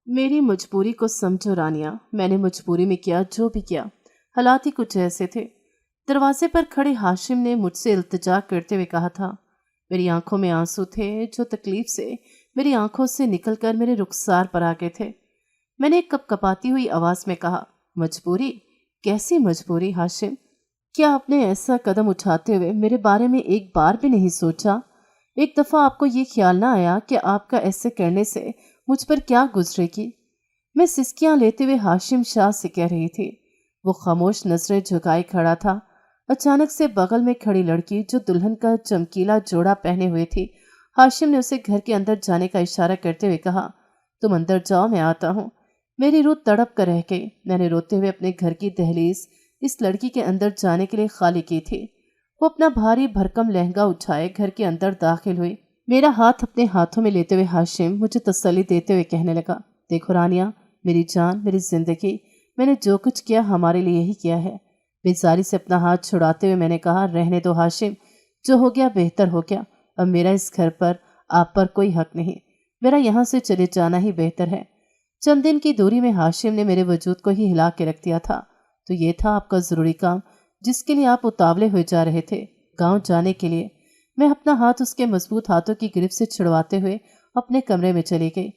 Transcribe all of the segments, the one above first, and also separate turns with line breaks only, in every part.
मेरी मजबूरी को समझो रानिया। मैंने मजबूरी में किया जो भी किया। हालात ही कुछ ऐसे थे। दरवाजे पर खड़े हाशिम ने मुझसे इल्तिजा करते हुए कहा था। मेरी आंखों में आंसू थे जो तकलीफ से मेरी आंखों से निकलकर मेरे रुखसार पर आ गए थे। मैंने कपकपाती हुई आवाज में कहा, मजबूरी? कैसी मजबूरी हाशिम? क्या आपने ऐसा कदम उठाते हुए मेरे बारे में एक बार भी नहीं सोचा? एक दफा आपको ये ख्याल ना आया कि आपका ऐसे करने से मुझ पर क्या गुजरेगी? मैं सिसकियां लेते हुए हाशिम शाह से कह रही थी। वो खामोश नजरें झुकाए खड़ा था। अचानक से बगल में खड़ी लड़की जो दुल्हन का चमकीला जोड़ा पहने हुए थी, हाशिम ने उसे घर के अंदर जाने का इशारा करते हुए कहा, तुम अंदर जाओ, मैं आता हूँ। मेरी रूह तड़प कर रह गई। मैंने रोते हुए अपने घर की दहलीज इस लड़की के अंदर जाने के लिए खाली की थी। वो अपना भारी भरकम लहंगा उठाए घर के अंदर दाखिल हुई। मेरा हाथ अपने हाथों में लेते हुए हाशिम मुझे तसल्ली देते हुए कहने लगा, देखो रानिया, मेरी जान, मेरी जिंदगी, मैंने जो कुछ किया हमारे लिए ही किया है। बेजारी से अपना हाथ छुड़ाते हुए मैंने कहा, रहने दो हाशिम, जो हो गया बेहतर हो गया। अब मेरा इस घर पर, आप पर कोई हक नहीं। मेरा यहाँ से चले जाना ही बेहतर है। चंद दिन की दूरी में हाशिम ने मेरे वजूद को ही हिला के रख दिया था। तो ये था आपका ज़रूरी काम जिसके लिए आप उतावले हुए जा रहे थे, गांव जाने के लिए। मैं अपना हाथ उसके मजबूत हाथों की गिरफ्त से छुड़वाते हुए अपने कमरे में चली गई।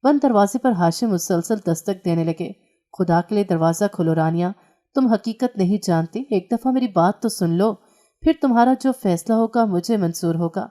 बंद दरवाजे पर हाशिम मुसलसल दस्तक देने लगे। खुदा के लिए दरवाज़ा खोलो रानिया, तुम हकीकत नहीं जानती, एक दफ़ा मेरी बात तो सुन लो, फिर तुम्हारा जो फैसला होगा मुझे मंजूर होगा।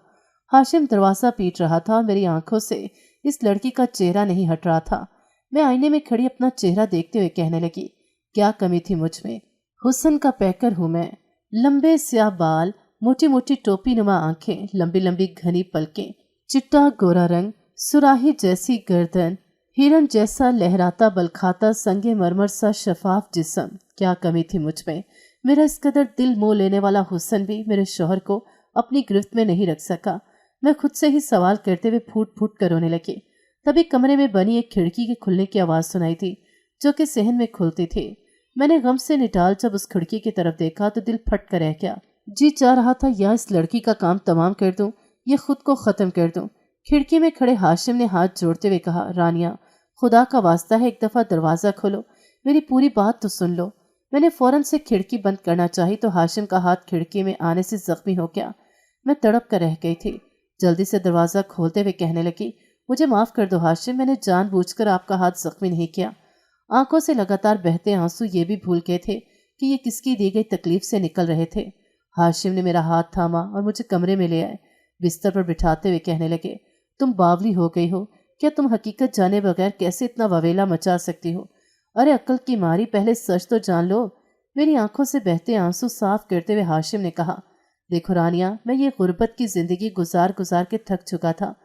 हाशिम दरवाज़ा पीट रहा था और मेरी आंखों से इस लड़की का चेहरा नहीं हट रहा था। मैं आईने में खड़ी अपना चेहरा देखते हुए कहने लगी, क्या कमी थी मुझ में? हुस्न का पैकर हूँ मैं। लंबे स्याह बाल, मोटी मोटी टोपी नुमा आंखें, लंबी लंबी घनी पलकें, चिट्टा गोरा रंग, सुराही जैसी गर्दन, हिरन जैसा लहराता बलखाता संगे मरमर सा शफाफ जिस्म। क्या कमी थी मुझ में? मेरा इस कदर दिल मोह लेने वाला हुस्न भी मेरे शौहर को अपनी गिरफ्त में नहीं रख सका। मैं खुद से ही सवाल करते हुए फूट फूट कर रोने लगी। तभी कमरे में बनी एक खिड़की के खुलने की आवाज़ सुनाई थी, जो कि सहन में खुलती थी। मैंने गम से निटाल जब उस खिड़की की तरफ देखा तो दिल फट कर रह गया। जी चाह रहा था या इस लड़की का काम तमाम कर दूं या खुद को ख़त्म कर दूं। खिड़की में खड़े हाशिम ने हाथ जोड़ते हुए कहा, रानिया, खुदा का वास्ता है, एक दफ़ा दरवाज़ा खोलो, मेरी पूरी बात तो सुन लो। मैंने फ़ौरन से खिड़की बंद करना चाही तो हाशिम का हाथ खिड़की में आने से ज़ख्मी हो गया। मैं तड़प कर रह गई थी। जल्दी से दरवाज़ा खोलते हुए कहने लगी, मुझे माफ़ कर दो हाशिम, मैंने जानबूझकर आपका हाथ ज़ख्मी नहीं किया। आंखों से लगातार बहते आंसू ये भी भूल गए थे कि ये किसकी दी गई तकलीफ से निकल रहे थे। हाशिम ने मेरा हाथ थामा और मुझे कमरे में ले आए। बिस्तर पर बिठाते हुए कहने लगे, तुम बावली हो गई हो क्या? तुम हकीकत जाने बगैर कैसे इतना ववेला मचा सकती हो? अरे अक्ल की मारी, पहले सच तो जान लो। मेरी आंखों से बहते आंसू साफ करते हुए हाशिम ने कहा, देखो रानिया, मैं ये गुर्बत की जिंदगी गुजार गुजार के थक चुका था।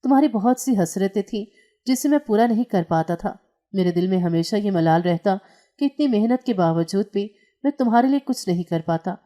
तुम्हारी बहुत सी हसरतें थी जिसे मैं पूरा नहीं कर पाता था। मेरे दिल में हमेशा ये मलाल रहता कि इतनी मेहनत के बावजूद भी मैं तुम्हारे लिए कुछ नहीं कर पाता।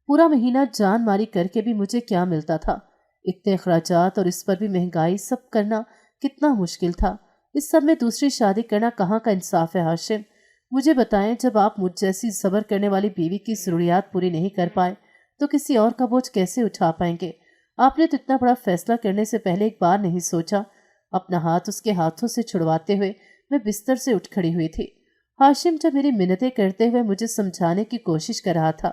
पूरा महीना जान मारी करके भी मुझे क्या मिलता था? इतने अखराजात और इस पर भी महंगाई, सब करना कितना मुश्किल था। इस सब में दूसरी शादी करना कहाँ का इंसाफ है हाशिम? मुझे बताएं, जब आप मुझ जैसी सब्र करने वाली बीवी की ज़रूरियात पूरी नहीं कर पाए तो किसी और का बोझ कैसे उठा पाएंगे? आपने तो इतना बड़ा फैसला करने से पहले एक बार नहीं सोचा? अपना हाथ उसके हाथों से छुड़वाते हुए मैं बिस्तर से उठ खड़ी हुई थी। हाशिम जब मेरी मिन्नतें करते हुए मुझे समझाने की कोशिश कर रहा था,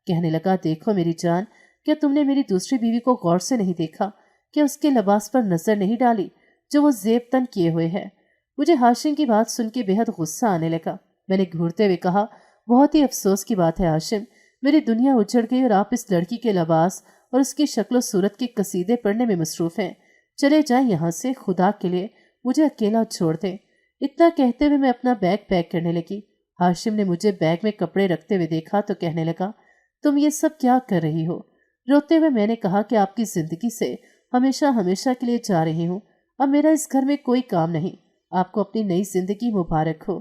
कहने लगा, देखो मेरी जान, क्या तुमने मेरी दूसरी बीवी को गौर से नहीं देखा? क्या उसके लिबास पर नजर नहीं डाली जो वो जेब तन किए हुए है? मुझे हाशिम की बात सुन के बेहद गुस्सा आने लगा। मैंने घूरते हुए कहा, बहुत ही अफसोस की बात है हाशिम, मेरी दुनिया उजड़ गई और आप इस लड़की के लिबास और उसकी शक्ल सूरत के कसीदे पढ़ने में मसरूफ हैं। चले जाएं यहाँ से, खुदा के लिए मुझे अकेला छोड़ दें। इतना कहते हुए मैं अपना बैग पैक करने लगी। हाशिम ने मुझे बैग में कपड़े रखते हुए देखा तो कहने लगा, तुम ये सब क्या कर रही हो? रोते हुए मैंने कहा कि आपकी जिंदगी से हमेशा हमेशा के लिए जा रही हूँ। अब मेरा इस घर में कोई काम नहीं। आपको अपनी नई जिंदगी मुबारक हो।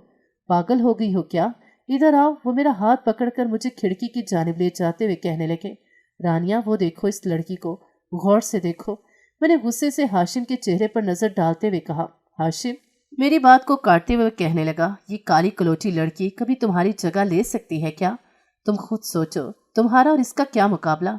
पागल हो गई हो क्या? इधर आओ। वो मेरा हाथ पकड़कर मुझे खिड़की की जानिब ले जाते हुए कहने लगे, रानिया, वो देखो इस लड़की को, गौर से देखो। मैंने गुस्से से हाशिम के चेहरे पर नजर डालते हुए कहा, हाशिम मेरी बात को काटते हुए कहने लगा, ये काली कलोटी लड़की कभी तुम्हारी जगह ले सकती है क्या? तुम खुद सोचो, तुम्हारा और इसका क्या मुकाबला?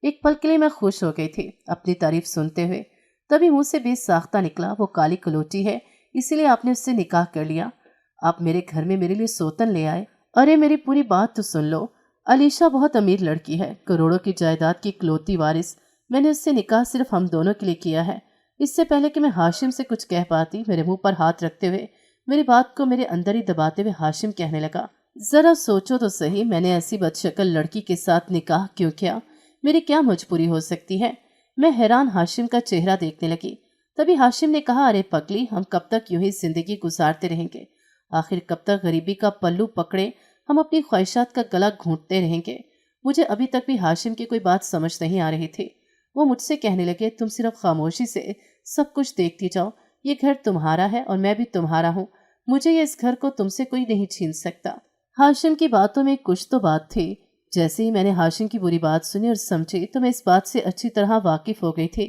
एक पल के लिए मैं खुश हो गई थी अपनी तारीफ सुनते हुए। तभी मुंह से बेसाख्ता निकला, वो काली कलोटी है, इसीलिए आपने उससे निकाह कर लिया। आप मेरे घर में मेरे लिए सौतन ले आए। अरे मेरी पूरी बात तो सुन लो। अलीशा बहुत अमीर लड़की है, करोड़ों की जायदाद की इकलौती वारिस। मैंने उससे निकाह सिर्फ हम दोनों के लिए किया है। इससे पहले कि मैं हाशिम से कुछ कह पाती, मेरे मुंह पर हाथ रखते हुए, मेरी बात को मेरे अंदर ही दबाते हुए हाशिम कहने लगा, जरा सोचो तो सही, मैंने ऐसी बदशक्ल लड़की के साथ निकाह क्यों किया? मेरी क्या मजबूरी हो सकती है? मैं हैरान हाशिम का चेहरा देखने लगी। तभी हाशिम ने कहा, अरे पगली, हम कब तक यूं ही जिंदगी गुजारते रहेंगे? आखिर कब तक गरीबी का पल्लू पकड़े हम अपनी ख्वाहिशात का गला घूंटते रहेंगे? मुझे अभी तक भी हाशिम की कोई बात समझ नहीं आ रही थी। वो मुझसे कहने लगे, तुम सिर्फ खामोशी से सब कुछ देखती जाओ। ये घर तुम्हारा है और मैं भी तुम्हारा हूँ। मुझे ये इस घर को तुमसे कोई नहीं छीन सकता। हाशिम की बातों में कुछ तो बात थी। जैसे ही मैंने हाशिम की बुरी बात सुनी और समझी तो मैं इस बात से अच्छी तरह वाकिफ हो गई थी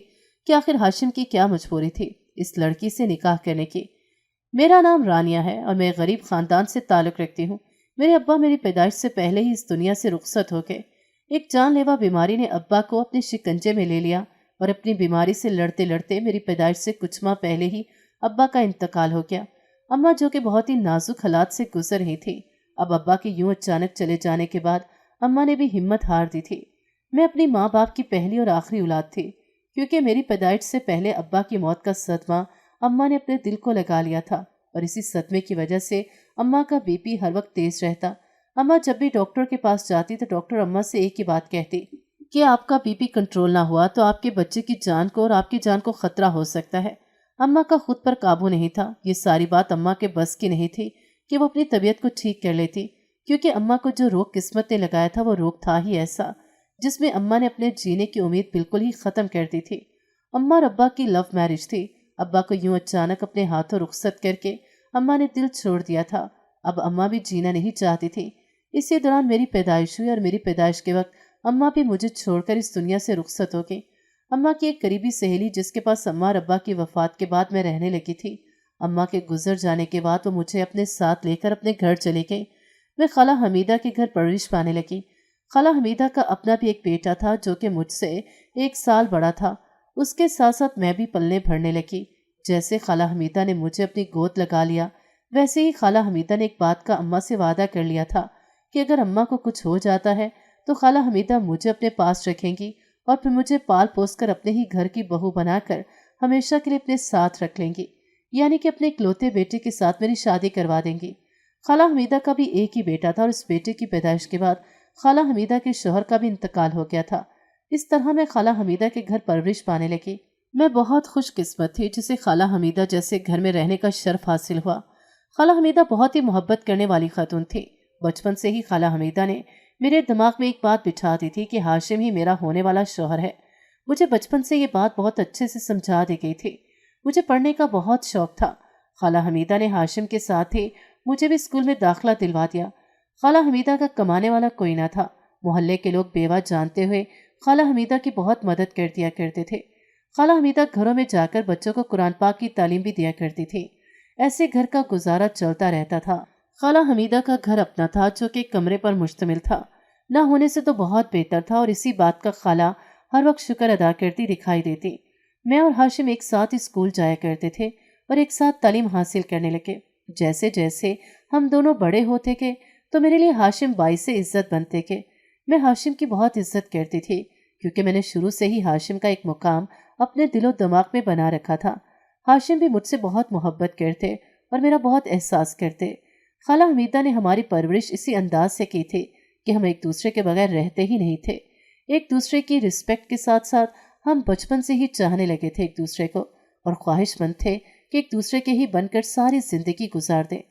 कि आखिर हाशिम की क्या मजबूरी थी इस लड़की से निकाह करने की। मेरा नाम रानिया है और मैं गरीब खानदान से ताल्लुक़ रखती हूँ। मेरे अब्बा मेरी पैदाइश से पहले ही इस दुनिया से रुखसत हो गए। एक जानलेवा बीमारी ने अब्बा को अपने शिकंजे में ले लिया और अपनी बीमारी से लड़ते लड़ते मेरी पैदाइश से कुछ माह पहले ही अब्बा का इंतकाल हो गया। अम्मा जो कि बहुत ही नाजुक हालात से गुजर रही थी, अब अब्बा के यूं अचानक चले जाने के बाद अम्मा ने भी हिम्मत हार दी थी। मैं अपनी माँ बाप की पहली और आखिरी औलाद थी, क्योंकि मेरी पैदाइश से पहले अब्बा की मौत का सदमा अम्मा ने अपने दिल को लगा लिया था और इसी सदमे की वजह से अम्मा का बीपी हर वक्त तेज रहता। अम्मा जब भी डॉक्टर के पास जाती तो डॉक्टर अम्मा से एक ही बात कहती कि आपका बीपी कंट्रोल ना हुआ तो आपके बच्चे की जान को और आपकी जान को खतरा हो सकता है। अम्मा का खुद पर काबू नहीं था। ये सारी बात अम्मा के बस की नहीं थी कि वो अपनी तबीयत को ठीक कर लेती, क्योंकि अम्मा को जो रोग किस्मत ने लगाया था वो रोग था ही ऐसा जिसमें अम्मा ने अपने जीने की उम्मीद बिल्कुल ही ख़त्म कर दी थी। अम्मा और अब्बा की लव मैरिज थी। अब्बा को यूं अचानक अपने हाथों रुखसत करके अम्मा ने दिल छोड़ दिया था। अब अम्मा भी जीना नहीं चाहती थी। इसी दौरान मेरी पैदाइश हुई और मेरी पैदाइश के वक्त अम्मा भी मुझे छोड़कर इस दुनिया से रुखसत हो गई। अम्मा की एक करीबी सहेली जिसके पास अम्मा और अब्बा की वफ़ात के बाद मैं रहने लगी थी, अम्मा के गुजर जाने के बाद वो मुझे अपने साथ लेकर अपने घर चली गई। मैं खाला हमीदा के घर परवरिश पाने लगी। खाला हमीदा का अपना भी एक बेटा था जो कि मुझसे 1 साल बड़ा था। उसके साथ साथ मैं भी पलने भरने लगी। जैसे खाला हमीदा ने मुझे अपनी गोद लगा लिया, वैसे ही खाला हमीदा ने एक बात का अम्मा से वादा कर लिया था कि अगर अम्मा को कुछ हो जाता है तो खाला हमीदा मुझे अपने पास रखेंगी और फिर मुझे पाल पोस कर अपने ही घर की बहू बनाकर हमेशा के लिए अपने साथ रख लेंगी, यानी कि अपने इकलौते बेटे के साथ मेरी शादी करवा देंगी। खाला हमीदा का भी एक ही बेटा था और इस बेटे की पैदाइश के बाद खाला हमीदा के शौहर का भी इंतकाल हो गया था। इस तरह मैं खाला हमीदा के घर परवरिश पाने लगी। मैं बहुत खुशकिस्मत थी जिसे खाला हमीदा जैसे घर में रहने का शर्फ हासिल हुआ। खाला हमीदा बहुत ही मोहब्बत करने वाली खातून थी। बचपन से ही खाला हमीदा ने मेरे दिमाग में एक बात बिठा दी थी कि हाशिम ही मेरा होने वाला शौहर है। मुझे बचपन से ये बात बहुत अच्छे से समझा दी गई थी। मुझे पढ़ने का बहुत शौक था। खाला हमीदा ने हाशिम के साथ ही मुझे भी स्कूल में दाखिला दिलवा दिया। खाला हमीदा का कमाने वाला कोई ना था। मोहल्ले के लोग बेवा जानते हुए खाला हमीदा की बहुत मदद कर दिया करते थे। खाला हमीदा घरों में जाकर बच्चों को कुरान पाक की तालीम भी दिया करती थी। ऐसे घर का गुजारा चलता रहता था। खाला हमीदा का घर अपना था जो कि कमरे पर मुश्तमिल था। न होने से तो बहुत बेहतर था और इसी बात का खाला हर वक्त शुक्र अदा करती दिखाई देती। मैं और हाशिम एक साथ ही स्कूल जाया करते थे और एक साथ तालीम हासिल करने लगे। जैसे जैसे हम दोनों बड़े होते गए तो मेरे लिए हाशिम बाइस से इज्जत बनते गए। मैं हाशिम की बहुत इज्जत करती थी क्योंकि मैंने शुरू से ही हाशिम का एक मुकाम अपने दिलो दिमाग में बना रखा था। हाशिम भी मुझसे बहुत मोहब्बत करते और मेरा बहुत एहसास करते। खाला हमीदा ने हमारी परवरिश इसी अंदाज से की थी कि हम एक दूसरे के बगैर रहते ही नहीं थे। एक दूसरे की रिस्पेक्ट के साथ साथ हम बचपन से ही चाहने लगे थे एक दूसरे को और ख्वाहिशमंद थे कि एक दूसरे के ही बनकर सारी जिंदगी गुजार दें।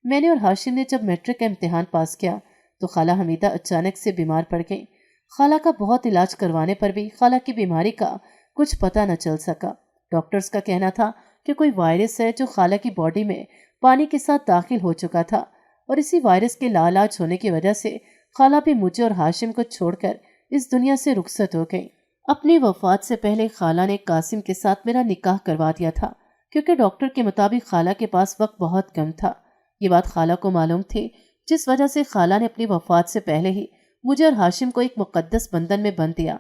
मैंने और हाशिम ने जब मैट्रिक का इम्तिहान पास किया तो खाला हमीदा अचानक से बीमार पड़ गई। खाला का बहुत इलाज करवाने पर भी खाला की बीमारी का कुछ पता न चल सका। डॉक्टर्स का कहना था कि कोई वायरस है जो खाला की बॉडी में पानी के साथ दाखिल हो चुका था और इसी वायरस के लाइलाज होने की वजह से खाला भी मुझे और हाशिम को छोड़कर इस दुनिया से रुखसत हो गई। अपनी वफात से पहले खाला ने कासिम के साथ मेरा निकाह करवा दिया था क्योंकि डॉक्टर के मुताबिक खाला के पास वक्त बहुत कम था। ये बात खाला को मालूम थी, जिस वजह से खाला ने अपनी वफात से पहले ही मुझे और हाशिम को एक मुकद्दस बंधन में बंध दिया।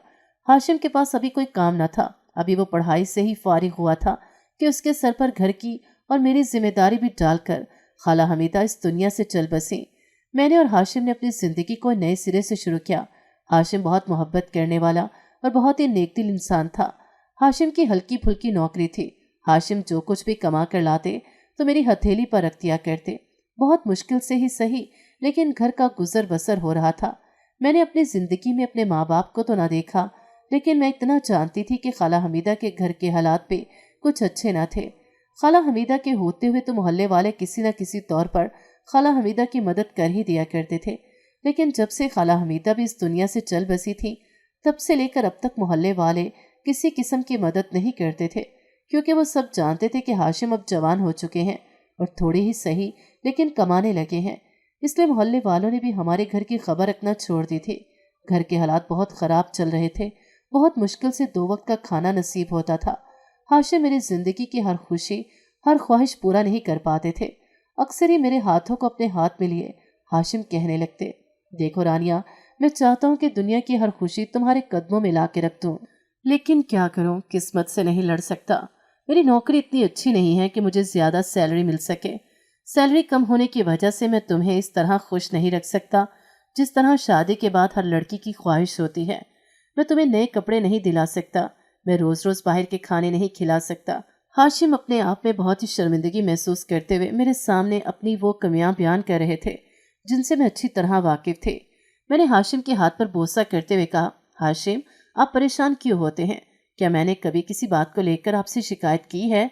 हाशिम के पास अभी कोई काम न था। अभी वो पढ़ाई से ही फारिग हुआ था कि उसके सर पर घर की और मेरी जिम्मेदारी भी डालकर खाला हमीदा इस दुनिया से चल बसी। मैंने और हाशिम ने अपनी जिंदगी को नए सिरे से शुरू किया। हाशिम बहुत मोहब्बत करने वाला और बहुत ही नेकदिल इंसान था। हाशिम की हल्की फुल्की नौकरी थी। हाशिम जो कुछ भी कमा कर लाते तो मेरी हथेली पर रख दिया करते। बहुत मुश्किल से ही सही, लेकिन घर का गुजर बसर हो रहा था। मैंने अपनी जिंदगी में अपने माँ बाप को तो ना देखा, लेकिन मैं इतना जानती थी कि खाला हमीदा के घर के हालात पे कुछ अच्छे ना थे। खाला हमीदा के होते हुए तो मोहल्ले वाले किसी न किसी तौर पर खाला हमीदा की मदद कर ही दिया करते थे, लेकिन जब से खाला हमीदा भी इस दुनिया से चल बसी थी, तब से लेकर अब तक मोहल्ले वाले किसी किस्म की मदद नहीं करते थे, क्योंकि वो सब जानते थे कि हाशिम अब जवान हो चुके हैं और थोड़ी ही सही लेकिन कमाने लगे हैं। इसलिए मोहल्ले वालों ने भी हमारे घर की खबर रखना छोड़ दी थी। घर के हालात बहुत ख़राब चल रहे थे। बहुत मुश्किल से 2 वक्त का खाना नसीब होता था। हाशिम मेरी ज़िंदगी की हर खुशी, हर ख्वाहिश पूरा नहीं कर पाते थे। अक्सर ही मेरे हाथों को अपने हाथ में लिए हाशिम कहने लगते, देखो रानिया, मैं चाहता हूँ कि दुनिया की हर खुशी तुम्हारे कदमों में ला के रख दूँ, लेकिन क्या करूँ, किस्मत से नहीं लड़ सकता। मेरी नौकरी इतनी अच्छी नहीं है कि मुझे ज़्यादा सैलरी मिल सके। सैलरी कम होने की वजह से मैं तुम्हें इस तरह खुश नहीं रख सकता जिस तरह शादी के बाद हर लड़की की ख्वाहिश होती है। मैं तुम्हें नए कपड़े नहीं दिला सकता, मैं रोज़ रोज़ बाहर के खाने नहीं खिला सकता। हाशिम अपने आप में बहुत ही शर्मिंदगी महसूस करते हुए मेरे सामने अपनी वो कमियां बयान कर रहे थे जिनसे मैं अच्छी तरह वाकिफ थे। मैंने हाशिम के हाथ पर बोसा करते हुए कहा, हाशिम, आप परेशान क्यों होते हैं? क्या मैंने कभी किसी बात को लेकर आपसे शिकायत की है?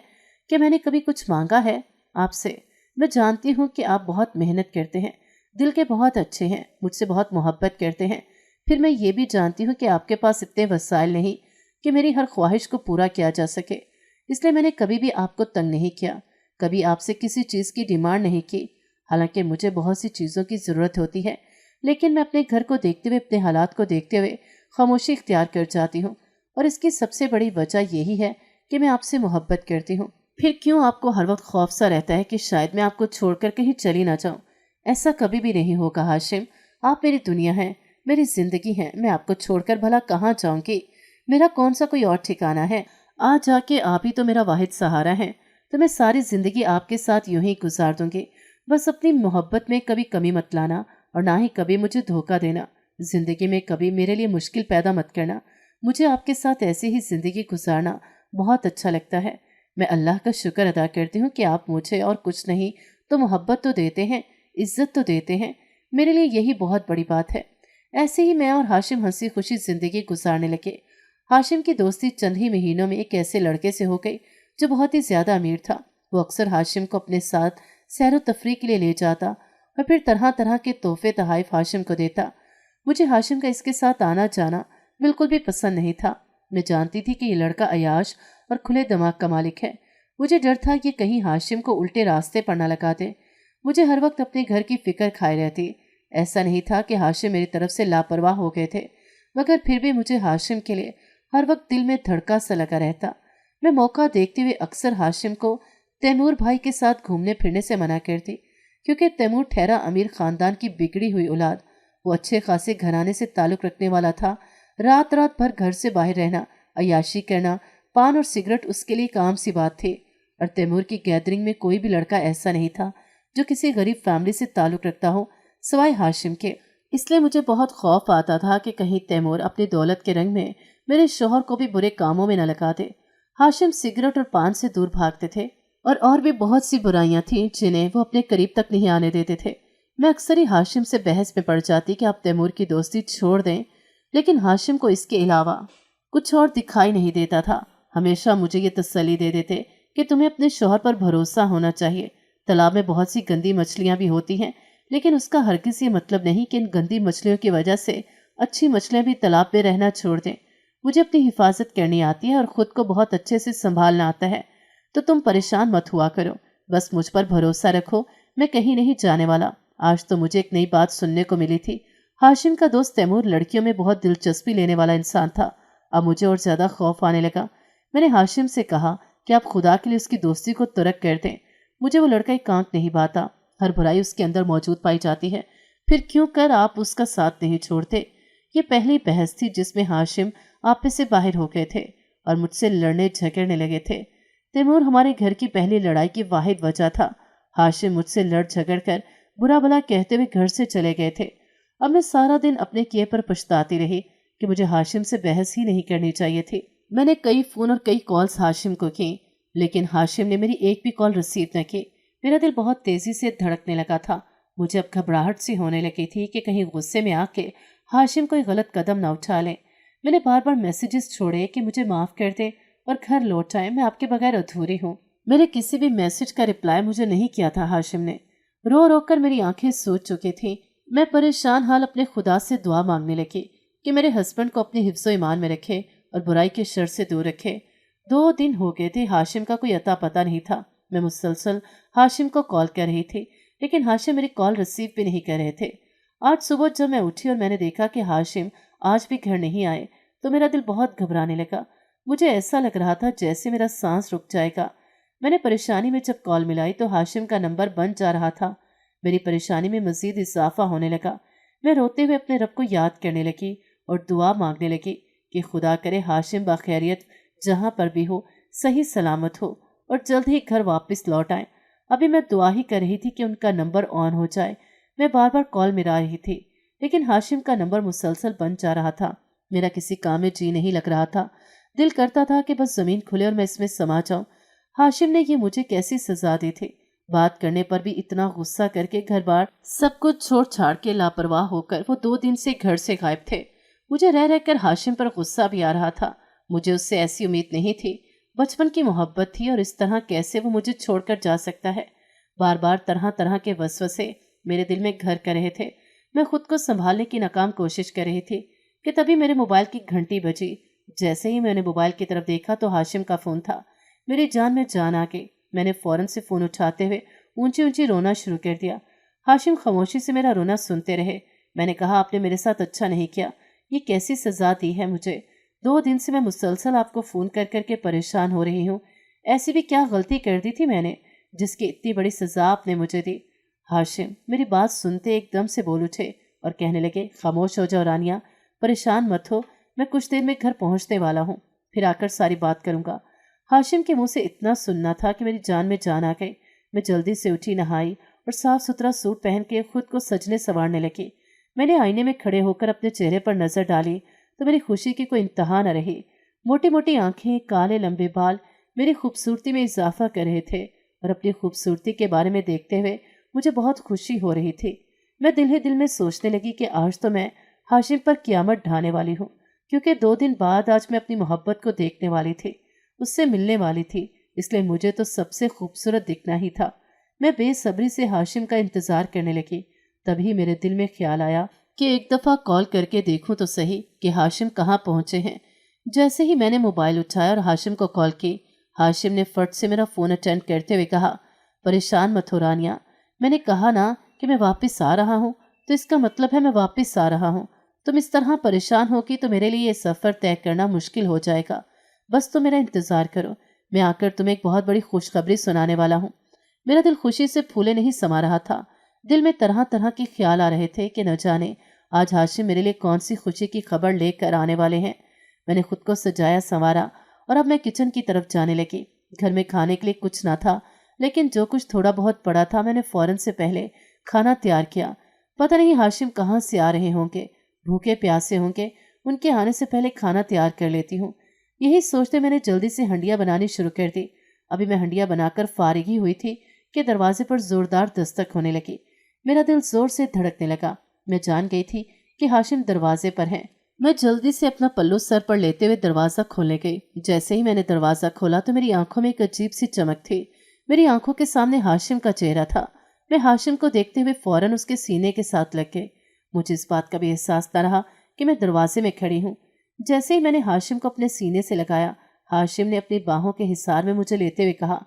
क्या मैंने कभी कुछ मांगा है आपसे? मैं जानती हूँ कि आप बहुत मेहनत करते हैं, दिल के बहुत अच्छे हैं, मुझसे बहुत मोहब्बत करते हैं। फिर मैं ये भी जानती हूँ कि आपके पास इतने वसाइल नहीं कि मेरी हर ख्वाहिश को पूरा किया जा सके। इसलिए मैंने कभी भी आपको तंग नहीं किया, कभी आपसे किसी चीज़ की डिमांड नहीं की। हालांकि मुझे बहुत सी चीज़ों की ज़रूरत होती है, लेकिन मैं अपने घर को देखते हुए, अपने हालात को देखते हुए खामोशी इख्तियार कर जाती हूँ। और इसकी सबसे बड़ी वजह यही है कि मैं आपसे मोहब्बत करती हूँ। फिर क्यों आपको हर वक्त खौफ सा रहता है कि शायद मैं आपको छोड़कर कहीं चली ना जाऊँ? ऐसा कभी भी नहीं होगा हाशिम। आप मेरी दुनिया हैं, मेरी ज़िंदगी है। मैं आपको छोड़कर भला कहाँ जाऊँगी? मेरा कौन सा कोई और ठिकाना है? आज जाके आप ही तो मेरा वाहिद सहारा है। तो मैं सारी ज़िंदगी आपके साथ यूं ही गुजार दूंगी। बस अपनी मोहब्बत में कभी कमी मत लाना और ना ही कभी मुझे धोखा देना। ज़िंदगी में कभी मेरे लिए मुश्किल पैदा मत करना। मुझे आपके साथ ऐसी ही ज़िंदगी गुजारना बहुत अच्छा लगता है। मैं अल्लाह का शुक्र अदा करती हूँ कि आप मुझे और कुछ नहीं तो मोहब्बत तो देते हैं, इज्जत तो देते हैं। मेरे लिए यही बहुत बड़ी बात है। ऐसे ही मैं और हाशिम हंसी खुशी ज़िंदगी गुजारने लगे। हाशिम की दोस्ती चंद ही महीनों में एक ऐसे लड़के से हो गई जो बहुत ही ज़्यादा अमीर था। वो अक्सर हाशिम को अपने साथ सैर व तफरी के लिए ले जाता और फिर तरह तरह के तोहफे तहाइफ हाशिम को देता। मुझे हाशिम का इसके साथ आना जाना बिल्कुल भी पसंद नहीं था। मैं जानती थी कि ये लड़का अयाश और खुले दिमाग का मालिक है। मुझे डर था कि कहीं हाशिम को उल्टे रास्ते पर न लगा दे। मुझे हर वक्त अपने घर की फिक्र खाए रहती। ऐसा नहीं था कि हाशिम मेरी तरफ से लापरवाह हो गए थे, मगर फिर भी मुझे हाशिम के लिए हर वक्त दिल में धड़का सा लगा रहता। मैं मौका देखते हुए अक्सर हाशिम को तैमूर भाई के साथ घूमने फिरने से मना करती, क्योंकि तैमूर ठहरा अमीर खानदान की बिगड़ी हुई औलाद। वो अच्छे खासे घराने से ताल्लुक़ रखने वाला था। रात रात भर घर से बाहर रहना, अय्याशी करना, पान और सिगरेट उसके लिए काम सी बात थी। और तैमूर की गैदरिंग में कोई भी लड़का ऐसा नहीं था जो किसी गरीब फैमिली से ताल्लुक़ रखता हो, सिवाय हाशिम के। इसलिए मुझे बहुत खौफ आता था कि कहीं तैमूर अपनी दौलत के रंग में मेरे शौहर को भी बुरे कामों में न लगा दे। हाशिम सिगरेट और पान से दूर भागते थे और भी बहुत सी बुराइयां थीं जिन्हें वो अपने करीब तक नहीं आने देते थे। मैं अक्सर ही हाशिम से बहस में पड़ जाती कि आप तैमूर की दोस्ती छोड़ दें, लेकिन हाशिम को इसके अलावा कुछ और दिखाई नहीं देता था। हमेशा मुझे ये तसल्ली दे देते कि तुम्हें अपने शौहर पर भरोसा होना चाहिए। तालाब में बहुत सी गंदी मछलियां भी होती हैं, लेकिन उसका हरगिज़ ये मतलब नहीं कि इन गंदी मछलियों की वजह से अच्छी मछलियां भी तालाब में रहना छोड़ दें। मुझे अपनी हिफाजत करनी आती है और ख़ुद को बहुत अच्छे से संभालना आता है, तो तुम परेशान मत हुआ करो। बस मुझ पर भरोसा रखो, मैं कहीं नहीं जाने वाला। आज तो मुझे एक नई बात सुनने को मिली थी। हाशिम का दोस्त तैमूर लड़कियों में बहुत दिलचस्पी लेने वाला इंसान था। अब मुझे और ज़्यादा खौफ आने लगा। मैंने हाशिम से कहा कि आप खुदा के लिए उसकी दोस्ती को तुरक कर दें। मुझे वो लड़का एक कांट नहीं भाता। हर बुराई उसके अंदर मौजूद पाई जाती है। फिर क्यों कर आप उसका साथ नहीं छोड़ते? ये पहली बहस थी जिसमें हाशिम आपे से बाहर हो गए थे और मुझसे लड़ने झगड़ने लगे थे। तैमूर हमारे घर की पहली लड़ाई की वाहिद वजह था। हाशिम मुझसे लड़ झगड़ कर बुरा भला कहते हुए घर से चले गए थे। अब मैं सारा दिन अपने किए पर पछताती रही कि मुझे हाशिम से बहस ही नहीं करनी चाहिए थी। मैंने कई फोन और कई कॉल्स हाशिम को की, लेकिन हाशिम ने मेरी एक भी कॉल रिसीव न की। मेरा दिल बहुत तेजी से धड़कने लगा था। मुझे अब घबराहट सी होने लगी थी कि कहीं गुस्से में आके हाशिम कोई गलत कदम न उठा ले। मैंने बार बार मैसेजेस छोड़े कि मुझे माफ कर दे और घर लौट आए, मैं आपके बगैर अधूरी हूँ। मेरे किसी भी मैसेज का रिप्लाई मुझे नहीं किया था हाशिम ने। रो रो कर मेरी आंखें सूज चुकी थी। मैं परेशान हाल अपने खुदा से दुआ मांगने लगी कि मेरे हस्बैंड को अपने हिफ्ज़ो ईमान में रखे और बुराई के शर से दूर रखे। 2 दिन हो गए थे, हाशिम का कोई अता पता नहीं था। मैं मुसलसल हाशिम को कॉल कर रही थी, लेकिन हाशिम मेरी कॉल रिसीव भी नहीं कर रहे थे। आज सुबह जब मैं उठी और मैंने देखा कि हाशिम आज भी घर नहीं आए, तो मेरा दिल बहुत घबराने लगा। मुझे ऐसा लग रहा था जैसे मेरा सांस रुक जाएगा। मैंने परेशानी में जब कॉल मिलाई तो हाशिम का नंबर बंद जा रहा था। मेरी परेशानी में मजीद इजाफा होने लगा। मैं रोते हुए अपने रब को याद करने लगी और दुआ मांगने लगी कि खुदा करे हाशिम बाखैरियत जहाँ पर भी हो सही सलामत हो और जल्द ही घर वापस लौट आए। अभी मैं दुआ ही कर रही थी कि उनका नंबर ऑन हो जाए। मैं बार बार कॉल मिला रही थी, लेकिन हाशिम का नंबर मुसलसल बंद जा रहा था। मेरा किसी काम में जी नहीं लग रहा था। दिल करता था कि बस जमीन खुले और मैं इसमें समा जाऊं। हाशिम ने ये मुझे कैसी सजा दी थी। बात करने पर भी इतना गुस्सा करके घर बार सब कुछ छोड़ छाड़ के लापरवाह होकर वो 2 दिन से घर से गायब थे। मुझे रह रहकर हाशिम पर गुस्सा भी आ रहा था। मुझे उससे ऐसी उम्मीद नहीं थी। बचपन की मोहब्बत थी और इस तरह कैसे वो मुझे छोड़कर जा सकता है। बार बार तरह तरह के वसवसे मेरे दिल में घर कर रहे थे। मैं खुद को संभालने की नाकाम कोशिश कर रही थी कि तभी मेरे मोबाइल की घंटी बजी। जैसे ही मैंने मोबाइल की तरफ देखा तो हाशिम का फ़ोन था। मेरी जान में जान आ गई। मैंने फ़ौरन से फ़ोन उठाते हुए ऊंची ऊंची रोना शुरू कर दिया। हाशिम खामोशी से मेरा रोना सुनते रहे। मैंने कहा, आपने मेरे साथ अच्छा नहीं किया। ये कैसी सज़ा दी है मुझे। 2 दिन से मैं मुसलसल आपको फ़ोन कर करके परेशान हो रही हूँ। ऐसी भी क्या गलती कर दी थी मैंने जिसकी इतनी बड़ी सज़ा आपने मुझे दी। हाशिम मेरी बात सुनते एकदम से बोल उठे और कहने लगे, खामोश हो जाओ रानिया, परेशान मत हो। मैं कुछ देर में घर पहुंचने वाला हूँ, फिर आकर सारी बात करूंगा। हाशिम के मुंह से इतना सुनना था कि मेरी जान में जान आ गई। मैं जल्दी से उठी, नहाई और साफ सुथरा सूट पहन के खुद को सजने संवारने लगी। मैंने आईने में खड़े होकर अपने चेहरे पर नजर डाली तो मेरी खुशी की कोई इंतहा न रही। मोटी मोटी आंखें, काले लंबे बाल मेरी खूबसूरती में इजाफा कर रहे थे और अपनी खूबसूरती के बारे में देखते हुए मुझे बहुत खुशी हो रही थी। मैं दिल ही दिल में सोचने लगी कि आज तो मैं हाशिम पर क़यामत ढाने वाली हूँ, क्योंकि 2 दिन बाद आज मैं अपनी मोहब्बत को देखने वाली थी, उससे मिलने वाली थी। इसलिए मुझे तो सबसे खूबसूरत दिखना ही था। मैं बेसब्री से हाशिम का इंतज़ार करने लगी। तभी मेरे दिल में ख्याल आया कि एक दफ़ा कॉल करके देखूं तो सही कि हाशिम कहाँ पहुँचे हैं। जैसे ही मैंने मोबाइल उठाया और हाशिम को कॉल की, हाशिम ने फट से मेरा फ़ोन अटेंड करते हुए कहा, परेशान मत हो रानिया, मैंने कहा ना कि मैं वापस आ रहा हूँ, तो इसका मतलब है मैं वापस आ रहा हूँ। तुम इस तरह परेशान होगी तो मेरे लिए ये सफ़र तय करना मुश्किल हो जाएगा। बस तुम मेरा इंतज़ार करो, मैं आकर तुम्हें एक बहुत बड़ी खुशखबरी सुनाने वाला हूँ। मेरा दिल खुशी से फूले नहीं समा रहा था। दिल में तरह तरह के ख्याल आ रहे थे कि न जाने आज हाशिम मेरे लिए कौन सी खुशी की खबर लेकर आने वाले हैं। मैंने खुद को सजाया संवारा और अब मैं किचन की तरफ जाने लगी। घर में खाने के लिए कुछ ना था, लेकिन जो कुछ थोड़ा बहुत पड़ा था मैंने फ़ौरन से पहले खाना तैयार किया। पता नहीं हाशिम कहाँ से आ रहे होंगे, भूखे प्यासे होंगे, उनके आने से पहले खाना तैयार कर लेती हूँ। यही सोचते मैंने जल्दी से हंडिया बनानी शुरू कर दी। अभी मैं हंडिया बनाकर फारिग ही हुई थी कि दरवाजे पर जोरदार दस्तक होने लगी। मेरा दिल जोर से धड़कने लगा। मैं जान गई थी कि हाशिम दरवाजे पर हैं। मैं जल्दी से अपना पल्लू सर पर लेते हुए दरवाज़ा खोलने गई। जैसे ही मैंने दरवाज़ा खोला तो मेरी आंखों में एक अजीब सी चमक थी। मेरी आंखों के सामने हाशिम का चेहरा था। मैं हाशिम को देखते हुए फौरन उसके सीने के साथ लग गई। मुझे इस बात का भी एहसास न रहा कि मैं दरवाजे में खड़ी हूँ। जैसे ही मैंने हाशिम को अपने सीने से लगाया, हाशिम ने अपनी बाहों के हिसार में मुझे लेते हुए कहा,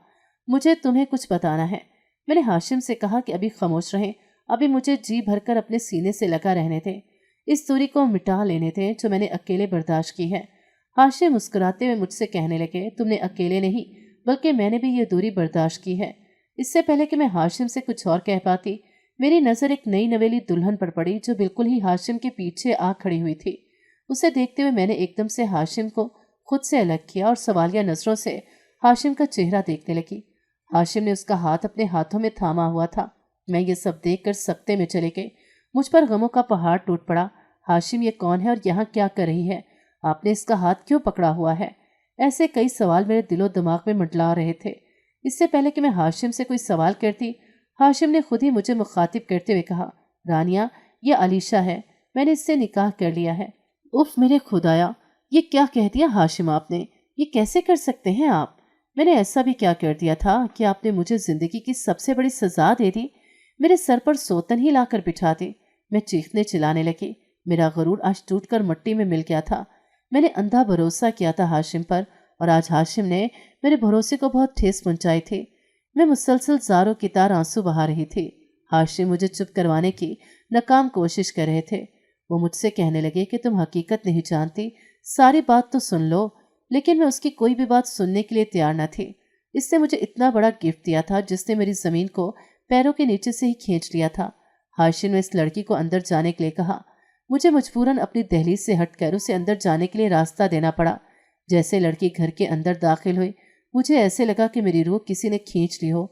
मुझे तुम्हें कुछ बताना है। मैंने हाशिम से कहा कि अभी खामोश रहें, अभी मुझे जी भरकर अपने सीने से लगा रहने दें। इस दूरी को मिटा लेने दें जो मैंने अकेले बर्दाश्त की है। हाशिम मुस्कुराते हुए मुझसे कहने लगे, तुमने अकेले नहीं बल्कि मैंने भी ये दूरी बर्दाश्त की है। इससे पहले कि मैं हाशिम से कुछ और कह पाती, मेरी नज़र एक नई नवेली दुल्हन पर पड़ी जो बिल्कुल ही हाशिम के पीछे आ खड़ी हुई थी। उसे देखते हुए मैंने एकदम से हाशिम को खुद से अलग किया और सवालिया नज़रों से हाशिम का चेहरा देखने लगी। हाशिम ने उसका हाथ अपने हाथों में थामा हुआ था। मैं ये सब देखकर सकते में चले गए। मुझ पर गमों का पहाड़ टूट पड़ा। हाशिम, ये कौन है और यहाँ क्या कर रही है? आपने इसका हाथ क्यों पकड़ा हुआ है? ऐसे कई सवाल मेरे दिलो दिमाग में मंडला रहे थे। इससे पहले कि मैं हाशिम से कोई सवाल करती, हाशिम ने खुद ही मुझे मुखातिब करते हुए कहा, रानिया, ये अलीशा है, मैंने इससे निकाह कर लिया है। उफ मेरे खुदाया, ये क्या कह दिया हाशिम आपने? ये कैसे कर सकते हैं आप? मैंने ऐसा भी क्या कर दिया था कि आपने मुझे जिंदगी की सबसे बड़ी सजा दे दी? मेरे सर पर सोतन ही लाकर बिठा दी। मैं चीखने चिल्लाने लगी। मेरा गरूर आज टूट कर मिट्टी में मिल गया था। मैंने अंधा भरोसा किया था हाशिम पर, और आज हाशिम ने मेरे भरोसे को बहुत ठेस पहुंचाई थी। मैं मुसलसल ज़ारों की तार आंसू बहा रही थी। हाशिम मुझे चुप करवाने की नाकाम कोशिश कर रहे थे। वो मुझसे कहने लगे कि तुम हकीकत नहीं जानती, सारी बात तो सुन लो। लेकिन मैं उसकी कोई भी बात सुनने के लिए तैयार न थी। इसने मुझे इतना बड़ा गिफ्ट दिया था जिसने मेरी ज़मीन को पैरों के नीचे से ही खींच लिया था। हाशिम ने इस लड़की को अंदर जाने के लिए कहा। मुझे मजबूरन अपनी दहलीज से हटकर उसे अंदर जाने के लिए रास्ता देना पड़ा। जैसे लड़की घर के अंदर दाखिल हुई, मुझे ऐसे लगा कि मेरी रूह किसी ने खींच ली हो।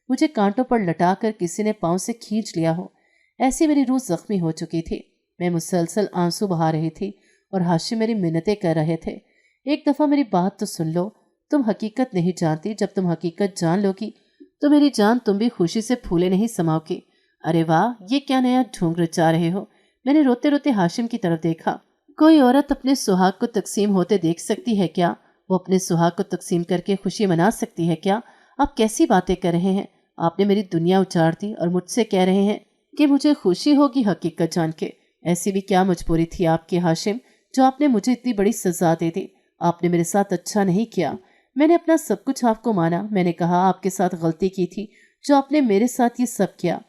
मुझे कांटों पर लटाकर किसी ने पांव से खींच लिया हो। ऐसी मेरी रूह जख्मी हो चुकी थी। मैं मुसलसल आंसू बहा रही थी और हाशिम मेरी मिन्नतें कर रहे थे। एक दफ़ा मेरी बात तो सुन लो। तुम हकीकत नहीं जानती, जब तुम हकीकत जान लोगी तो मेरी जान तुम भी खुशी से फूले नहीं समाओगी। अरे वाह, ये क्या नया ढोंग रचा रहे हो? मैंने रोते रोते हाशिम की तरफ देखा। कोई औरत अपने सुहाग को तकसीम होते देख सकती है क्या? वो अपने सुहाग को तकसीम करके खुशी मना सकती है क्या? आप कैसी बातें कर रहे हैं? आपने मेरी दुनिया उजाड़ दी और मुझसे कह रहे हैं कि मुझे खुशी होगी हकीकत जान के। ऐसी भी क्या मजबूरी थी आपकी हाशिम, जो आपने मुझे इतनी बड़ी सजा दे दी? आपने मेरे साथ अच्छा नहीं किया। मैंने अपना सब कुछ आपको माना। मैंने कहा आपके साथ गलती की थी, जो आपने मेरे साथ ये सब किया।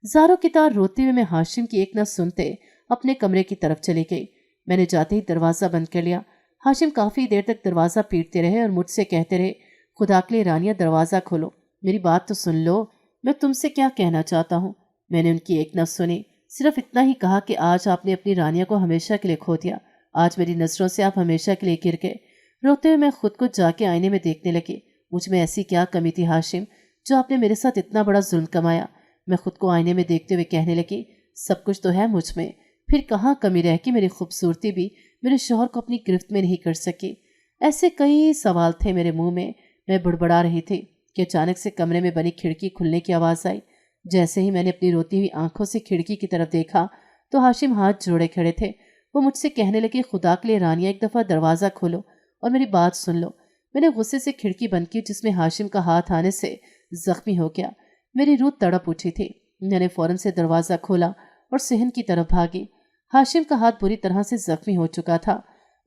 ज़ारों की तार रोते हुए मैं हाशिम की एक न सुनते अपने कमरे की तरफ चली गई। मैंने जाते ही दरवाज़ा बंद कर लिया। हाशिम काफ़ी देर तक दरवाज़ा पीटते रहे और मुझसे कहते रहे, खुदा के लिए रानिया, दरवाज़ा खोलो, मेरी बात तो सुन लो, मैं तुमसे क्या कहना चाहता हूँ। मैंने उनकी एक न सुनी, सिर्फ इतना ही कहा कि आज आपने अपनी रानिया को हमेशा के लिए खो दिया। आज मेरी नज़रों से आप हमेशा के लिए गिर गए। रोते हुए मैं खुद को जाके आईने में देखने लगी। मुझ में ऐसी क्या कमी थी हाशिम, जो आपने मेरे साथ इतना बड़ा जुल्म कमाया? मैं खुद को आईने में देखते हुए कहने लगी, सब कुछ तो है मुझ में, फिर कहाँ कमी रह कि मेरी खूबसूरती भी मेरे शौहर को अपनी गिरफ्त में नहीं कर सकी। ऐसे कई सवाल थे मेरे मुंह में। मैं बुड़बड़ा रही थी कि अचानक से कमरे में बनी खिड़की खुलने की आवाज़ आई। जैसे ही मैंने अपनी रोती हुई आंखों से खिड़की की तरफ देखा तो हाशिम हाथ जोड़े खड़े थे। वो मुझसे कहने लगे, खुदा के लिए रानिया, एक दफ़ा दरवाज़ा खोलो और मेरी बात सुन लो। मैंने गुस्से से खिड़की बंद की, जिसमें हाशिम का हाथ आने से जख्मी हो गया। मेरी रूह तड़प उठी थी। मैंने फौरन से दरवाज़ा खोला और सहन की तरफ भागी। हाशिम का हाथ बुरी तरह से जख्मी हो चुका था।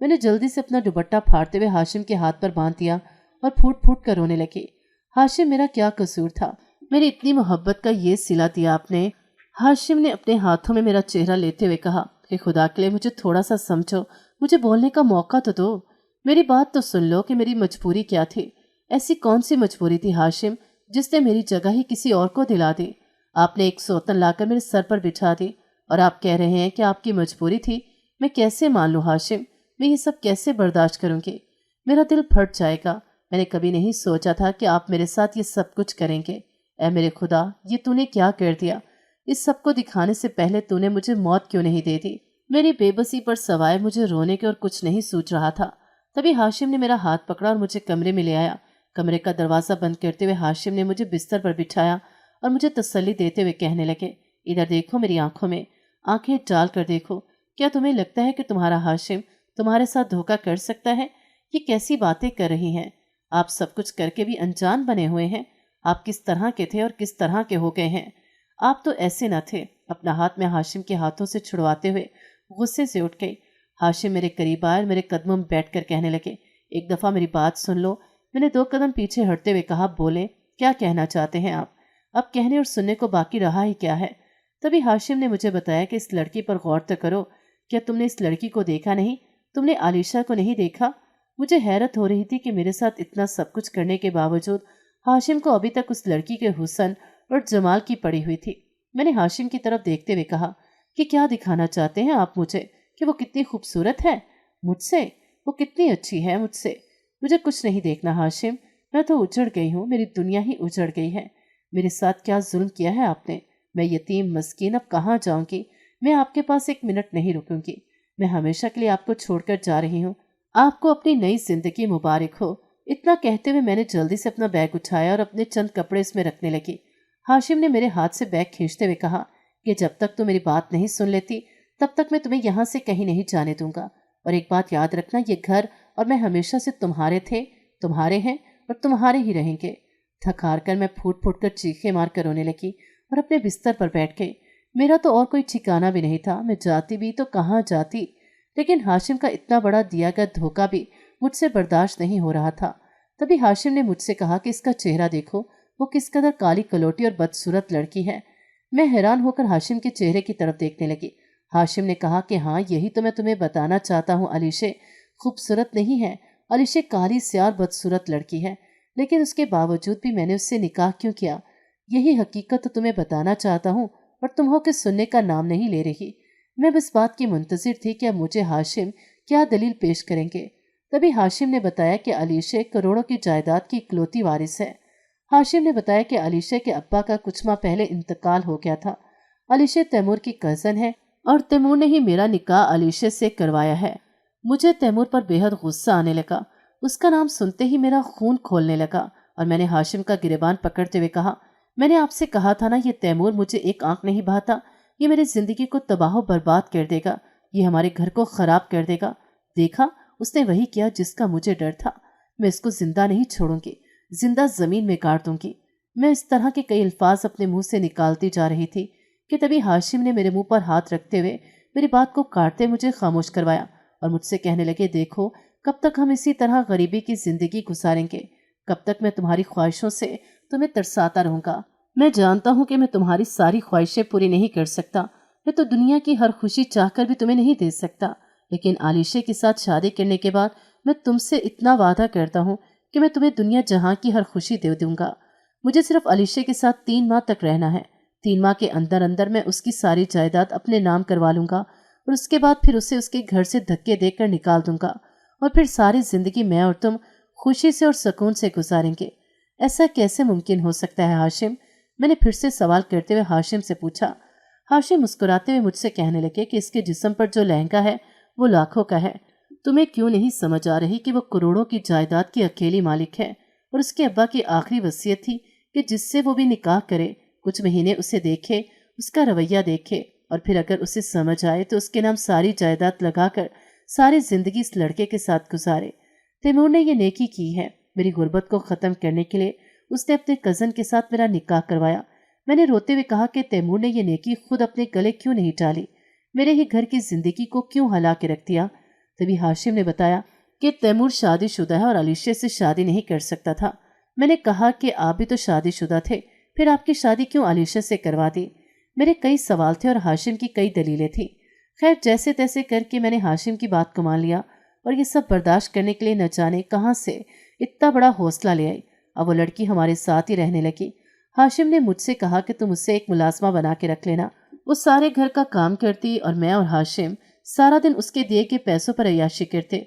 मैंने जल्दी से अपना दुपट्टा फाड़ते हुए हाशिम के हाथ पर बांध दिया और फूट फूट कर रोने लगी। हाशिम, मेरा क्या कसूर था? मेरी इतनी मोहब्बत का ये सिला दिया आपने। हाशिम ने अपने हाथों में मेरा चेहरा लेते हुए कहा कि खुदा के लिए मुझे थोड़ा सा समझो, मुझे बोलने का मौका तो दो। मेरी बात तो सुन लो कि मेरी मजबूरी क्या थी। ऐसी कौन सी मजबूरी थी हाशिम, जिसने मेरी जगह ही किसी और को दिला दी? आपने एक सौतन लाकर मेरे सर पर बिछा दी और आप कह रहे हैं कि आपकी मजबूरी थी। मैं कैसे मान लूँ हाशिम? मैं ये सब कैसे बर्दाश्त करूँगी? मेरा दिल फट जाएगा। मैंने कभी नहीं सोचा था कि आप मेरे साथ ये सब कुछ करेंगे। ऐ मेरे खुदा, ये तूने क्या कर दिया? इस सब को दिखाने से पहले तूने मुझे मौत क्यों नहीं दे दी? मेरी बेबसी पर सवाए मुझे रोने के और कुछ नहीं सूझ रहा था। तभी हाशिम ने मेरा हाथ पकड़ा और मुझे कमरे में ले आया। कमरे का दरवाज़ा बंद करते हुए हाशिम ने मुझे बिस्तर पर बिठाया और मुझे तसल्ली देते हुए कहने लगे, इधर देखो, मेरी आंखों में आंखें डाल कर देखो। क्या तुम्हें लगता है कि तुम्हारा हाशिम तुम्हारे साथ धोखा कर सकता है? ये कैसी बातें कर रही हैं? आप सब कुछ करके भी अनजान बने हुए हैं। आप किस तरह के थे और किस तरह के हो गए हैं? आप तो ऐसे न थे। अपना हाथ में हाशिम के हाथों से छुड़वाते हुए गुस्से से उठ गई। हाशिम मेरे करीब आए और मेरे कदमों में बैठ कर कहने लगे, एक दफ़ा मेरी बात सुन लो। मैंने 2 कदम पीछे हटते हुए कहा, बोले, क्या कहना चाहते हैं आप? अब कहने और सुनने को बाकी रहा ही क्या है? तभी हाशिम ने मुझे बताया कि इस लड़की पर गौर तो करो। क्या तुमने इस लड़की को देखा नहीं? तुमने आलिशा को नहीं देखा? मुझे हैरत हो रही थी कि मेरे साथ इतना सब कुछ करने के बावजूद हाशिम को अभी तक उस लड़की के हुस्न और जमाल की पड़ी हुई थी। मैंने हाशिम की तरफ देखते हुए कहा कि क्या दिखाना चाहते हैं आप मुझे, कि वो कितनी खूबसूरत है मुझसे? वो कितनी अच्छी है मुझसे? मुझे कुछ नहीं देखना हाशिम। मैं तो उजड़ गई हूँ, मेरी दुनिया ही उजड़ गई है। मेरे साथ क्या जुल्म किया है आपने। मैं यतीम मस्कीन अब कहाँ जाऊंगी। मैं आपके पास एक मिनट नहीं रुकूंगी। मैं हमेशा के लिए आपको छोड़कर जा रही हूँ। आपको अपनी नई जिंदगी मुबारक हो। इतना कहते हुए मैंने जल्दी से अपना बैग उठाया और अपने चंद कपड़े इसमें रखने लगी। हाशिम ने मेरे हाथ से बैग खींचते हुए कहा कि जब तक तुम मेरी बात नहीं सुन लेती तब तक मैं तुम्हें यहाँ से कहीं नहीं जाने दूंगा। और एक बात याद रखना, ये घर और मैं हमेशा से तुम्हारे थे, तुम्हारे हैं और तुम्हारे ही रहेंगे। थक हार कर मैं फूट फूट कर चीखें मार कर रोने लगी और अपने बिस्तर पर बैठ गई। मेरा तो और कोई ठिकाना भी नहीं था। मैं जाती भी तो कहाँ जाती, लेकिन हाशिम का इतना बड़ा दिया गया धोखा भी मुझसे बर्दाश्त नहीं हो रहा था। तभी हाशिम ने मुझसे कहा कि इसका चेहरा देखो, वो किस कदर काली कलोटी और बदसूरत लड़की है। मैं हैरान होकर हाशिम के चेहरे की तरफ देखने लगी। हाशिम ने कहा कि हाँ, यही तो मैं तुम्हें बताना चाहता हूँ अलीशे, खूबसूरत नहीं है। अलीशे काली स्यार बदसूरत लड़की है, लेकिन उसके बावजूद भी मैंने उससे निकाह क्यों किया, यही हकीकत तो तुम्हें बताना चाहता हूँ, और तुम हो के सुनने का नाम नहीं ले रही। मैं बस बात की मुंतजिर थी कि अब मुझे हाशिम क्या दलील पेश करेंगे। तभी हाशिम ने बताया कि अलीशे करोड़ों की जायदाद की इकलौती वारिस है। हाशिम ने बताया कि अलीशे के अब्बा का कुछ माह पहले इंतकाल हो गया था। अलीशे तैमूर की कज़न है और तैमूर ने ही मेरा निकाह अलीशे से करवाया है। मुझे तैमूर पर बेहद गुस्सा आने लगा। उसका नाम सुनते ही मेरा खून खोलने लगा और मैंने हाशिम का गिरेबान पकड़ते हुए कहा, मैंने आपसे कहा था ना, ये तैमूर मुझे एक आंख नहीं बहाता। ये मेरी जिंदगी को तबाह बर्बाद कर देगा, ये हमारे घर को खराब कर देगा। देखा, उसने वही किया जिसका मुझे डर था। मैं इसको जिंदा नहीं छोड़ूंगी, जिंदा जमीन में गाड़ दूंगी। मैं इस तरह के कई अल्फाज अपने मुंह से निकालती जा रही थी कि तभी हाशिम ने मेरे मुंह पर हाथ रखते हुए मेरी बात को काटते मुझे खामोश करवाया और मुझसे कहने लगे, देखो, कब तक हम इसी तरह गरीबी की जिंदगी गुजारेंगे? कब तक मैं तुम्हारी ख्वाहिशों से तुम्हें तरसाता रहूंगा? मैं जानता हूँ कि मैं तुम्हारी सारी ख्वाहिशें पूरी नहीं कर सकता। मैं तो दुनिया की हर खुशी चाहकर भी तुम्हें नहीं दे सकता, लेकिन आलिशे के साथ शादी करने के बाद मैं तुमसे इतना वादा करता हूँ कि मैं तुम्हें दुनिया जहाँ की हर खुशी दे दूंगा। मुझे सिर्फ अलीशे के साथ 3 माह तक रहना है। 3 माह के अंदर अंदर मैं उसकी सारी जायदाद अपने नाम करवा लूंगा और उसके बाद फिर उसे उसके घर से धक्के देकर निकाल दूंगा और फिर सारी जिंदगी मैं और तुम खुशी से और सुकून से गुजारेंगे। ऐसा कैसे मुमकिन हो सकता है हाशिम? मैंने फिर से सवाल करते हुए हाशिम से पूछा। हाशिम मुस्कुराते हुए मुझसे कहने लगे कि इसके जिस्म पर जो लहंगा है वो लाखों का है। तुम्हें क्यों नहीं समझ आ रही कि वो करोड़ों की जायदाद की अकेली मालिक है और उसके अब्बा की आखिरी वसीयत थी कि जिससे वो भी निकाह करे, कुछ महीने उसे देखे, उसका रवैया देखे और फिर अगर उसे समझ आए तो उसके नाम सारी जायदाद लगाकर सारी जिंदगी इस लड़के के साथ गुजारे। तैमूर ने ये नेकी की है। मेरी गुर्बत को ख़त्म करने के लिए उसने अपने कज़न के साथ मेरा निकाह करवाया। मैंने रोते हुए कहा कि तैमूर ने ये नेकी खुद अपने गले क्यों नहीं डाली, मेरे ही घर की जिंदगी को क्यों हला के रख दिया। तभी हाशिम ने बताया कि तैमूर शादीशुदा है और अलीशे से शादी नहीं कर सकता था। मैंने कहा कि आप भी तो शादीशुदा थे, फिर आपकी शादी क्यों अलीशे से करवा दी? मेरे कई सवाल थे और हाशिम की कई दलीलें थी। खैर, जैसे तैसे करके मैंने हाशिम की बात को मान लिया और ये सब बर्दाश्त करने के लिए न जाने कहाँ से इतना बड़ा हौसला ले आई। अब वो लड़की हमारे साथ ही रहने लगी। हाशिम ने मुझसे कहा कि तुम उससे एक मुलाजमा बना के रख लेना। वो सारे घर का काम करती और मैं और हाशिम सारा दिन उसके दिए के पैसों पर अय्याशी करते।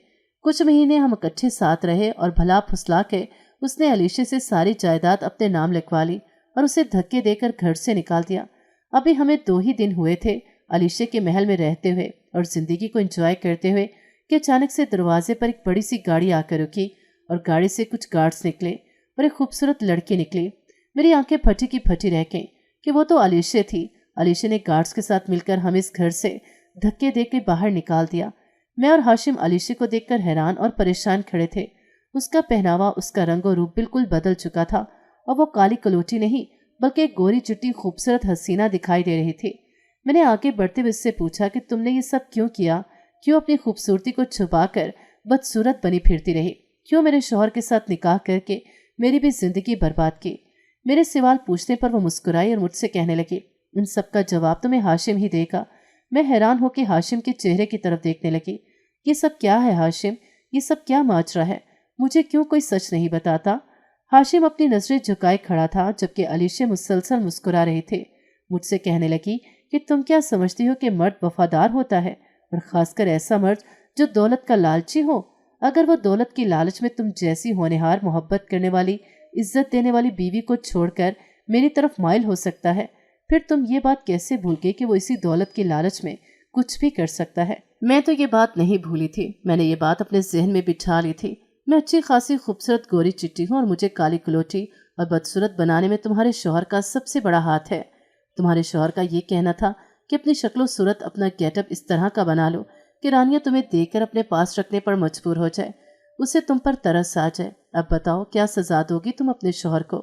कुछ महीने हम इकट्ठे साथ रहे और भला फुसला के उसने अलीशे से सारी जायदाद अपने नाम लिखवा ली और उसे धक्के देकर घर से निकाल दिया। अभी हमें 2 ही दिन हुए थे अलीशे के महल में रहते हुए और जिंदगी को एंजॉय करते हुए कि अचानक से दरवाजे पर एक बड़ी सी गाड़ी आकर रुकी और गाड़ी से कुछ गार्ड्स निकले और एक खूबसूरत लड़की निकली। मेरी आंखें फटी की फटी रह गईं कि वो तो अलीशे थी। अलीशे ने गार्ड्स के साथ मिलकर हमें इस घर से धक्के देकर बाहर निकाल दिया। मैं और हाशिम अलीशे को देखकर हैरान और परेशान खड़े थे। उसका पहनावा, उसका रंग और रूप बिल्कुल बदल चुका था और वो काली कलोटी नहीं बल्कि एक गोरी चिट्टी खूबसूरत हसीना दिखाई दे रही थी। मैंने आगे बढ़ते हुए उससे पूछा कि तुमने ये सब क्यों किया? क्यों अपनी खूबसूरती को छुपाकर बदसूरत बनी फिरती रही? क्यों मेरे शौहर के साथ निकाह करके मेरी भी जिंदगी बर्बाद की? मेरे सवाल पूछने पर वो मुस्कुराई और मुझसे कहने लगी, इन सब का जवाब तुम्हें हाशिम ही देगा। मैं हैरान होकर हाशिम के चेहरे की तरफ देखने लगी। ये सब क्या है हाशिम? ये सब क्या माजरा है? मुझे क्यों कोई सच नहीं बताता? हाशिम अपनी नजरें झुकाए खड़ा था जबकि अलीशे मुसलसल मुस्कुरा रहे थे। मुझसे कहने लगी कि तुम क्या समझती हो कि मर्द वफादार होता है, और खासकर ऐसा मर्द जो दौलत का लालची हो? अगर वो दौलत की लालच में तुम जैसी होनहार, मोहब्बत करने वाली, इज्जत देने वाली बीवी को छोड़कर मेरी तरफ माइल हो सकता है, फिर तुम ये बात कैसे भूल गए कि वो इसी दौलत की लालच में कुछ भी कर सकता है? मैं तो ये बात नहीं भूली थी, मैंने ये बात अपने जहन में बिठा ली थी। मैं अच्छी खासी खूबसूरत गोरी चिट्टी हूँ और मुझे काली कलोटी और बदसूरत बनाने में तुम्हारे शौहर का सबसे बड़ा हाथ है। तुम्हारे शौहर का ये कहना था कि अपनी शक्लो सूरत, अपना गेटअप इस तरह का बना लो कि रानिया तुम्हें देखकर अपने पास रखने पर मजबूर हो जाए, उसे तुम पर तरस आ जाए। अब बताओ क्या सजा दोगी तुम अपने शौहर को?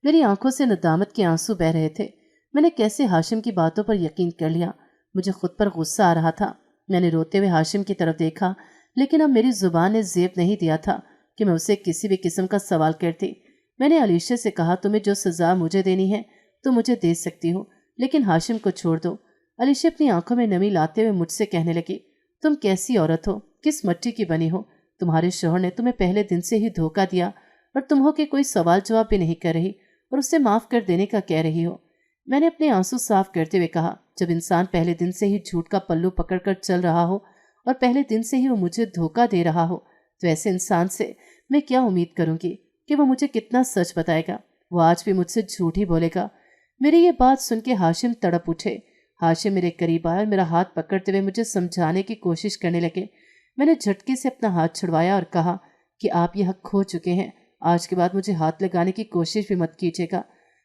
मेरी आंखों से नदामत के आंसू बह रहे थे। मैंने कैसे हाशिम की बातों पर यकीन कर लिया? मुझे खुद पर गुस्सा आ रहा था। मैंने रोते हुए हाशिम की तरफ देखा, लेकिन अब मेरी जुबान ने जेब नहीं दिया था कि मैं उसे किसी भी किस्म का सवाल करती। मैंने अलीशा से कहा, तुम्हें जो सजा मुझे देनी है तो मुझे दे सकती हो, लेकिन हाशिम को छोड़ दो। अलीशा अपनी आंखों में नमी लाते हुए मुझसे कहने लगी, तुम कैसी औरत हो, किस मट्टी की बनी हो? तुम्हारे शौहर ने तुम्हें पहले दिन से ही धोखा दिया और तुम हो कि कोई सवाल जवाब भी नहीं कर रही और उसे माफ कर देने का कह रही हो। मैंने अपने आंसू साफ करते हुए कहा, जब इंसान पहले दिन से ही झूठ का पल्लू पकड़कर चल रहा हो और पहले दिन से ही वो मुझे धोखा दे रहा हो, तो ऐसे इंसान से मैं क्या उम्मीद करूंगी कि वो मुझे कितना सच बताएगा? वो आज भी मुझसे झूठ ही बोलेगा। मेरी ये बात सुन के हाशिम तड़प उठे। हाशिम मेरे करीब आए और मेरा हाथ पकड़ते हुए मुझे समझाने की कोशिश करने लगे। मैंने झटके से अपना हाथ छुड़वाया और कहा कि आप ये हक खो चुके हैं, आज के बाद मुझे हाथ लगाने की कोशिश भी मत कीजिएगा।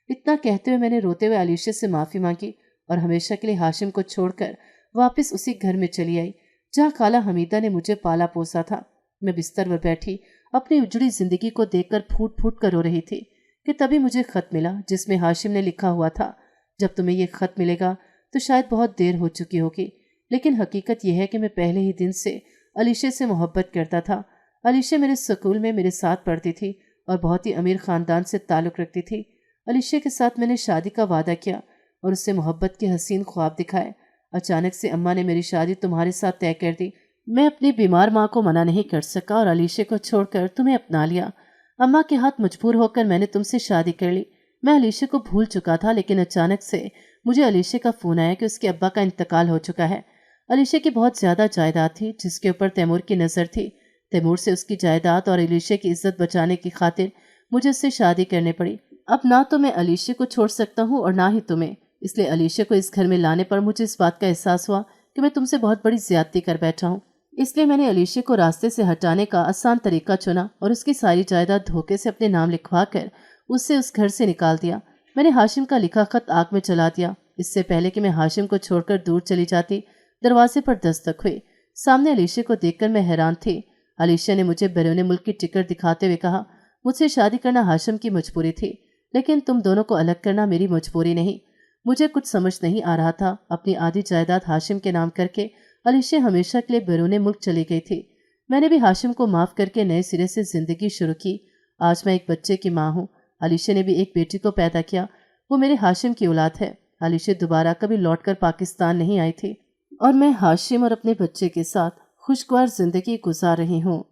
इतना कहते हुए मैंने रोते हुए अलीशा से माफ़ी मांगी और हमेशा के लिए हाशिम को छोड़कर वापस उसी घर में चली आई जहाँ खाला हमीदा ने मुझे पाला पोसा था। मैं बिस्तर पर बैठी अपनी उजड़ी जिंदगी को देखकर फूट फूट कर रो रही थी कि तभी मुझे खत मिला जिसमें हाशिम ने लिखा हुआ था, जब तुम्हें ये खत मिलेगा तो शायद बहुत देर हो चुकी होगी, लेकिन हकीकत यह है कि मैं पहले ही दिन से अलीशा से मोहब्बत करता था। अलीशा मेरे स्कूल में मेरे साथ पढ़ती थी और बहुत ही अमीर ख़ानदान से ताल्लुक़ रखती थी। अलीशा के साथ मैंने शादी का वादा किया और उससे मोहब्बत के हसीन ख्वाब दिखाए। अचानक से अम्मा ने मेरी शादी तुम्हारे साथ तय कर दी। मैं अपनी बीमार माँ को मना नहीं कर सका और अलीशा को छोड़कर तुम्हें अपना लिया। अम्मा के हाथ मजबूर होकर मैंने तुमसे शादी कर ली। मैं अलीशा को भूल चुका था, लेकिन अचानक से मुझे अलीशा का फ़ोन आया कि उसके अब्बा का इंतकाल हो चुका है। अलीशा की बहुत ज़्यादा जायदाद थी जिसके ऊपर तैमूर की नज़र थी। तैमूर से उसकी जायदाद और अलीशा की इज्जत बचाने की खातिर मुझे उससे शादी करनी पड़ी। अब ना तो मैं अलीशा को छोड़ सकता हूँ और ना ही तुम्हें, इसलिए अलीशा को इस घर में लाने पर मुझे इस बात का एहसास हुआ कि मैं तुमसे बहुत बड़ी ज्यादती कर बैठा हूँ। इसलिए मैंने अलीशा को रास्ते से हटाने का आसान तरीका चुना और उसकी सारी जायदाद धोखे से अपने नाम लिखवा कर उससे उस घर से निकाल दिया। मैंने हाशिम का लिखा खत आग में चला दिया। इससे पहले कि मैं हाशिम को छोड़कर दूर चली जाती, दरवाजे पर दस्तक हुई। सामने अलीशा को देखकर मैं हैरान थी। अलीशा ने मुझे बैरून मुल्क की टिकट दिखाते हुए कहा, मुझसे शादी करना हाशिम की मजबूरी थी, लेकिन तुम दोनों को अलग करना मेरी मजबूरी नहीं। मुझे कुछ समझ नहीं आ रहा था। अपनी आधी जायदाद हाशिम के नाम करके अलीशा हमेशा के लिए बैरून मुल्क चली गई थी। मैंने भी हाशिम को माफ़ करके नए सिरे से ज़िंदगी शुरू की। आज मैं एक बच्चे की माँ हूँ। अलीशा ने भी एक बेटी को पैदा किया, वो मेरे हाशिम की औलाद है। अलीशा दोबारा कभी लौटकर पाकिस्तान नहीं आई थी और मैं हाशिम और अपने बच्चे के साथ खुशगवार ज़िंदगी गुजार रही हूँ।